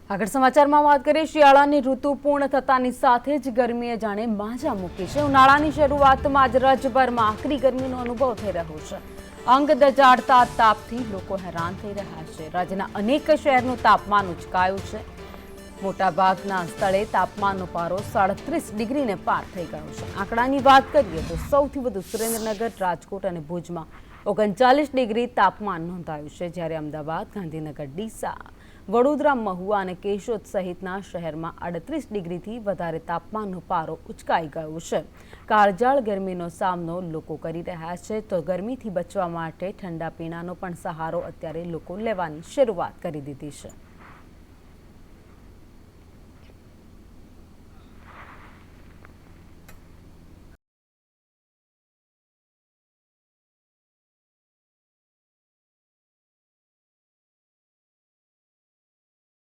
આગળ સમાચારમાં વાત કરીએ શિયાળાની ઋતુ પૂર્ણ થતાની સાથે જ ગરમીએ જાણે માજા મૂકી છે। ઉનાળાની શરૂઆતમાં જ રાજ્યભરમાં આકરી ગરમીનો અનુભવ થઈ રહ્યો છે। અંગ દજાડતા તાપથી લોકો હેરાન થઈ રહ્યા છે। રાજ્યના અનેક શહેરનું તાપમાન ઉંચકાયું છે। મોટાભાગના સ્થળે તાપમાનનો પારો 37 ડિગ્રીને પાર થઈ ગયો છે। આંકડાની વાત કરીએ તો સૌથી વધુ સુરેન્દ્રનગર, રાજકોટ અને ભુજમાં 39 ડિગ્રી તાપમાન નોંધાયું છે, જ્યારે અમદાવાદ, ગાંધીનગર, ડીસા, વડોદરા, મહુવા અને કેશોદ સહિતના શહેરમાં 38 ડિગ્રીથી વધારે તાપમાનનો પારો ઉંચકાઈ ગયો છે। કાળઝાળ ગરમીનો સામનો લોકો કરી રહ્યા છે, તો ગરમીથી બચવા માટે ઠંડા પીણાનો પણ સહારો અત્યારે લોકો લેવાની શરૂઆત કરી દીધી છે।